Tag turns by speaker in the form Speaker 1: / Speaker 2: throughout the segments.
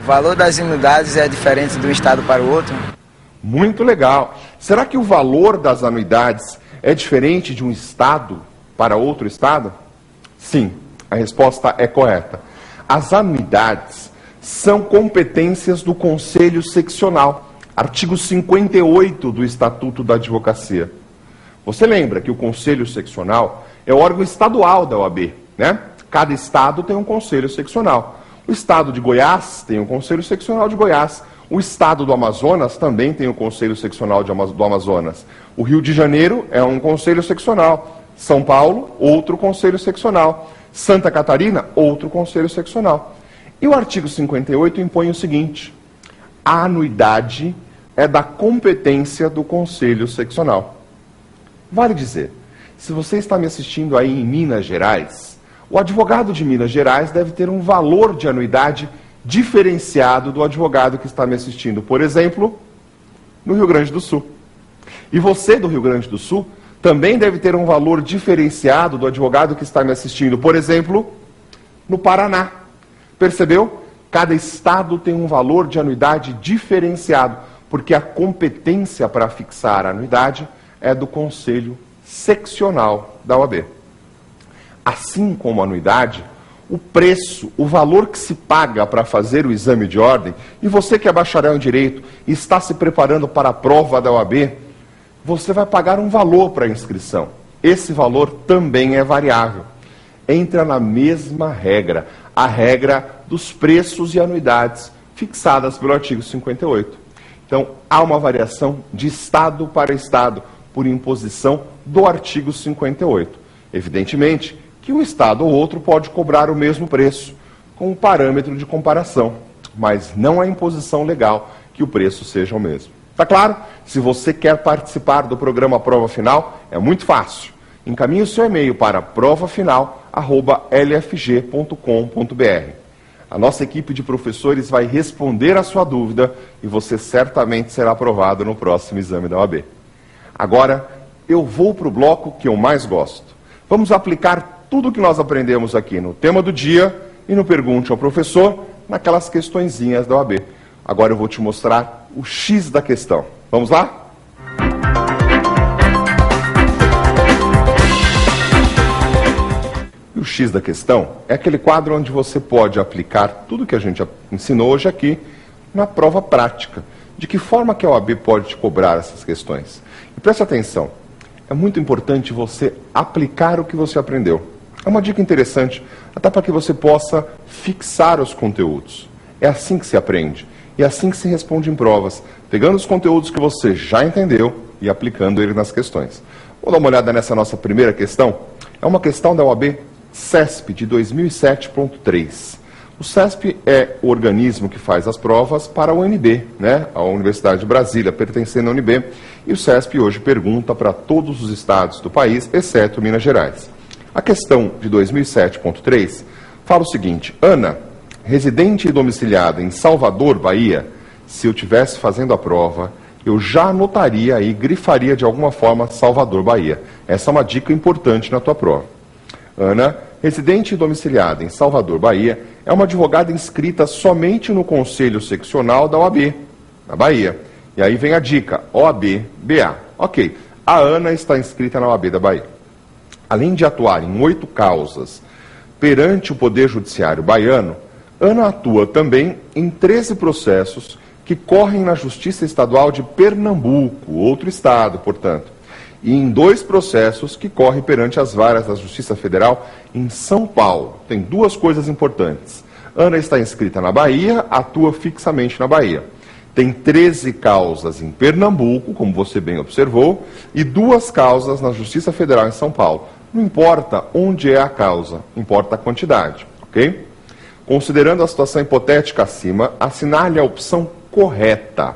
Speaker 1: valor das anuidades é diferente de um estado para o outro?
Speaker 2: Muito legal. Será que o valor das anuidades é diferente de um estado para outro estado? Sim, a resposta é correta. As anuidades são competências do Conselho Seccional, artigo 58 do Estatuto da Advocacia. Você lembra que o Conselho Seccional é o órgão estadual da OAB, né? Cada estado tem um Conselho Seccional. O estado de Goiás tem um Conselho Seccional de Goiás. O estado do Amazonas também tem o Conselho Seccional do Amazonas. O Rio de Janeiro é um Conselho Seccional. São Paulo, outro Conselho Seccional. Santa Catarina, outro Conselho Seccional. E o artigo 58 impõe o seguinte: a anuidade é da competência do Conselho Seccional. Vale dizer, se você está me assistindo aí em Minas Gerais, o advogado de Minas Gerais deve ter um valor de anuidade diferenciado do advogado que está me assistindo, por exemplo, no Rio Grande do Sul. E você do Rio Grande do Sul também deve ter um valor diferenciado do advogado que está me assistindo, por exemplo, no Paraná. Percebeu? Cada estado tem um valor de anuidade diferenciado, porque a competência para fixar a anuidade é do Conselho Seccional da OAB. Assim como a anuidade, o preço, o valor que se paga para fazer o exame de ordem, e você que é bacharel em Direito e está se preparando para a prova da OAB, você vai pagar um valor para a inscrição. Esse valor também é variável. Entra na mesma regra, a regra dos preços e anuidades fixadas pelo artigo 58. Então, há uma variação de estado para estado, por imposição do artigo 58. Evidentemente que um estado ou outro pode cobrar o mesmo preço, com um parâmetro de comparação, mas não há imposição legal que o preço seja o mesmo. Tá claro? Se você quer participar do programa Prova Final, é muito fácil. Encaminhe o seu e-mail para provafinal@lfg.com.br. A nossa equipe de professores vai responder a sua dúvida e você certamente será aprovado no próximo exame da OAB. Agora, eu vou para o bloco que eu mais gosto. Vamos aplicar tudo o que nós aprendemos aqui no tema do dia e no Pergunte ao Professor, naquelas questõezinhas da OAB. Agora eu vou te mostrar o X da questão. Vamos lá? E o X da questão é aquele quadro onde você pode aplicar tudo que a gente ensinou hoje aqui na prova prática. De que forma que a OAB pode te cobrar essas questões? E preste atenção, é muito importante você aplicar o que você aprendeu. É uma dica interessante, até para que você possa fixar os conteúdos. É assim que se aprende, e é assim que se responde em provas, pegando os conteúdos que você já entendeu e aplicando eles nas questões. Vamos dar uma olhada nessa nossa primeira questão. É uma questão da OAB CESP de 2007.3. O CESP é o organismo que faz as provas para a UNB, né? A Universidade de Brasília, pertencendo à UNB, e o CESP hoje pergunta para todos os estados do país, exceto Minas Gerais. A questão de 2007.3 fala o seguinte: Ana, residente e domiciliada em Salvador, Bahia, se eu estivesse fazendo a prova, eu já anotaria e grifaria de alguma forma Salvador, Bahia. Essa é uma dica importante na tua prova. Ana, residente e domiciliada em Salvador, Bahia, é uma advogada inscrita somente no Conselho Seccional da OAB, na Bahia. E aí vem a dica, OAB-BA. Ok, a Ana está inscrita na OAB da Bahia. Além de atuar em 8 causas perante o Poder Judiciário baiano, Ana atua também em 13 processos que correm na Justiça Estadual de Pernambuco, outro estado, portanto, e em 2 processos que correm perante as varas da Justiça Federal em São Paulo. Tem 2 coisas importantes. Ana está inscrita na Bahia, atua fixamente na Bahia. Tem 13 causas em Pernambuco, como você bem observou, e 2 causas na Justiça Federal em São Paulo. Não importa onde é a causa, importa a quantidade, ok? Considerando a situação hipotética acima, assinale a opção correta.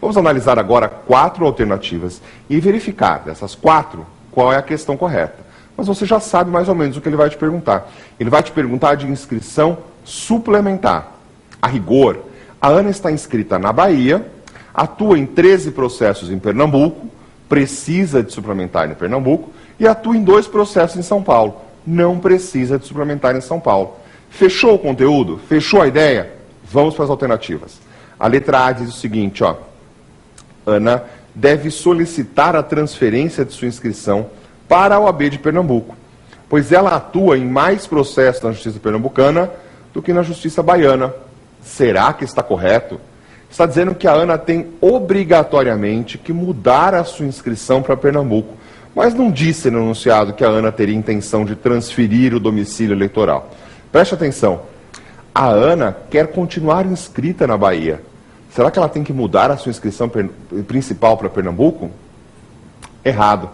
Speaker 2: Vamos analisar agora 4 alternativas e verificar dessas 4 qual é a questão correta. Mas você já sabe mais ou menos o que ele vai te perguntar. Ele vai te perguntar de inscrição suplementar. A rigor, a Ana está inscrita na Bahia, atua em 13 processos em Pernambuco, precisa de suplementar em Pernambuco, e atua em 2 processos em São Paulo, não precisa de suplementar em São Paulo. Fechou o conteúdo? Fechou a ideia? Vamos para as alternativas. A letra A diz o seguinte, ó. Ana deve solicitar a transferência de sua inscrição para a OAB de Pernambuco, pois ela atua em mais processos na Justiça Pernambucana do que na Justiça Baiana. Será que está correto? Está dizendo que a Ana tem obrigatoriamente que mudar a sua inscrição para Pernambuco, mas não disse no enunciado que a Ana teria intenção de transferir o domicílio eleitoral. Preste atenção, a Ana quer continuar inscrita na Bahia. Será que ela tem que mudar a sua inscrição principal para Pernambuco? Errado.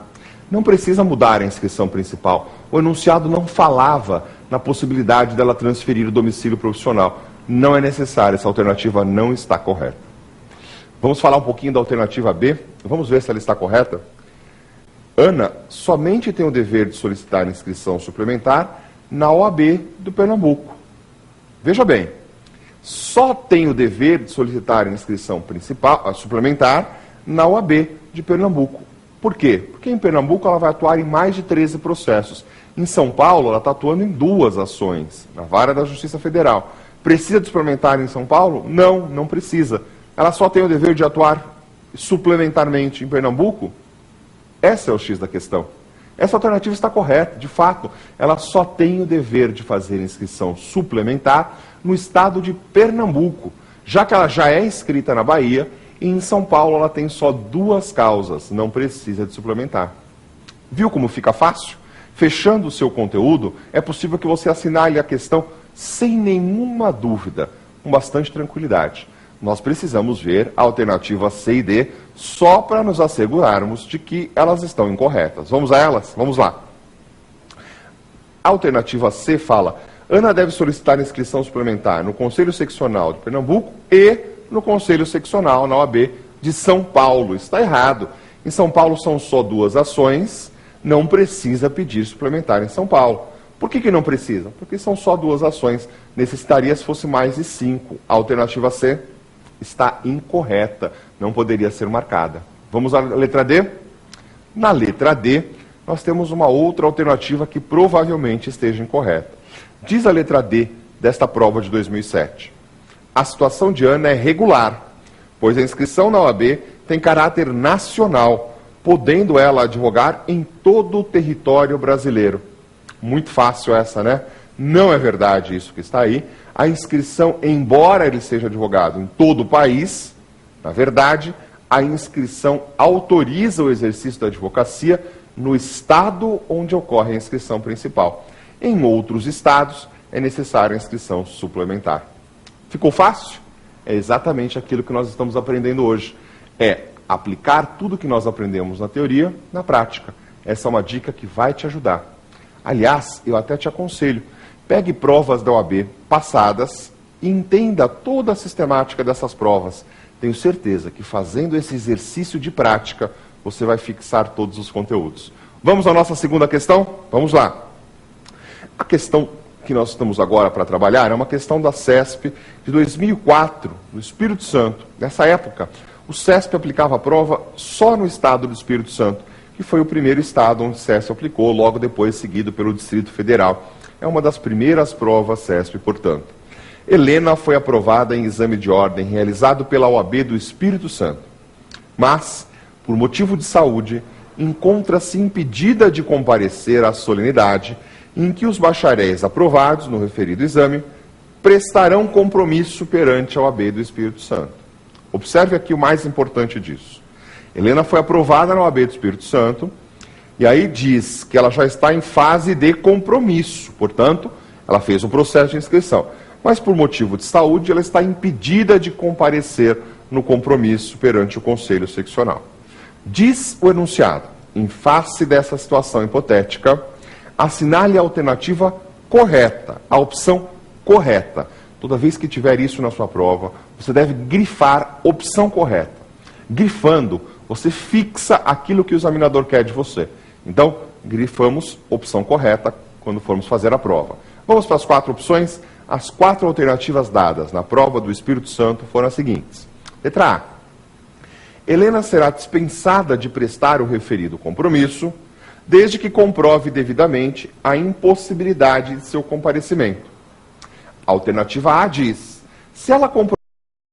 Speaker 2: Não precisa mudar a inscrição principal. O enunciado não falava na possibilidade dela transferir o domicílio profissional. Não é necessário, essa alternativa não está correta. Vamos falar um pouquinho da alternativa B? Vamos ver se ela está correta? Ana somente tem o dever de solicitar inscrição suplementar na OAB do Pernambuco. Veja bem, só tem o dever de solicitar inscrição suplementar na OAB de Pernambuco. Por quê? Porque em Pernambuco ela vai atuar em mais de 13 processos. Em São Paulo ela está atuando em 2 ações, na vara da Justiça Federal. Precisa de suplementar em São Paulo? Não, não precisa. Ela só tem o dever de atuar suplementarmente em Pernambuco? Essa é o X da questão. Essa alternativa está correta, de fato. Ela só tem o dever de fazer inscrição suplementar no estado de Pernambuco, já que ela já é inscrita na Bahia, e em São Paulo ela tem só 2 causas, não precisa de suplementar. Viu como fica fácil? Fechando o seu conteúdo, é possível que você assinale a questão sem nenhuma dúvida, com bastante tranquilidade. Nós precisamos ver a alternativa C e D só para nos assegurarmos de que elas estão incorretas. Vamos a elas? Vamos lá. A alternativa C fala: Ana deve solicitar inscrição suplementar no Conselho Seccional de Pernambuco e no Conselho Seccional na OAB de São Paulo. Está errado. Em São Paulo são só 2 ações, não precisa pedir suplementar em São Paulo. Por que não precisa? Porque são só 2 ações. Necessitaria se fosse mais de 5. A alternativa C está incorreta, não poderia ser marcada. Vamos à letra D? Na letra D, nós temos uma outra alternativa que provavelmente esteja incorreta. Diz a letra D desta prova de 2007. A situação de Ana é regular, pois a inscrição na OAB tem caráter nacional, podendo ela advogar em todo o território brasileiro. Muito fácil essa, né? Não é verdade isso que está aí. A inscrição, embora ele seja advogado em todo o país, na verdade, a inscrição autoriza o exercício da advocacia no estado onde ocorre a inscrição principal. Em outros estados, é necessária a inscrição suplementar. Ficou fácil? É exatamente aquilo que nós estamos aprendendo hoje. É aplicar tudo que nós aprendemos na teoria, na prática. Essa é uma dica que vai te ajudar. Aliás, eu até te aconselho, pegue provas da OAB passadas e entenda toda a sistemática dessas provas. Tenho certeza que fazendo esse exercício de prática, você vai fixar todos os conteúdos. Vamos à nossa segunda questão? Vamos lá. A questão que nós estamos agora para trabalhar é uma questão da CESP de 2004, no Espírito Santo. Nessa época, o CESP aplicava a prova só no estado do Espírito Santo, que foi o primeiro estado onde o CESP aplicou, logo depois seguido pelo Distrito Federal. É uma das primeiras provas CESP, portanto. Helena foi aprovada em exame de ordem realizado pela OAB do Espírito Santo, mas, por motivo de saúde, encontra-se impedida de comparecer à solenidade em que os bacharéis aprovados no referido exame prestarão compromisso perante a OAB do Espírito Santo. Observe aqui o mais importante disso. Helena foi aprovada na OAB do Espírito Santo, e aí diz que ela já está em fase de compromisso, portanto, ela fez um processo de inscrição. Mas por motivo de saúde, ela está impedida de comparecer no compromisso perante o Conselho Seccional. Diz o enunciado: em face dessa situação hipotética, assinale a alternativa correta, a opção correta. Toda vez que tiver isso na sua prova, você deve grifar opção correta. Grifando, você fixa aquilo que o examinador quer de você. Então, grifamos opção correta quando formos fazer a prova. Vamos para as 4 opções. As 4 alternativas dadas na prova do Espírito Santo foram as seguintes. Letra A. Helena será dispensada de prestar o referido compromisso, desde que comprove devidamente a impossibilidade de seu comparecimento. A alternativa A diz: Se ela comprou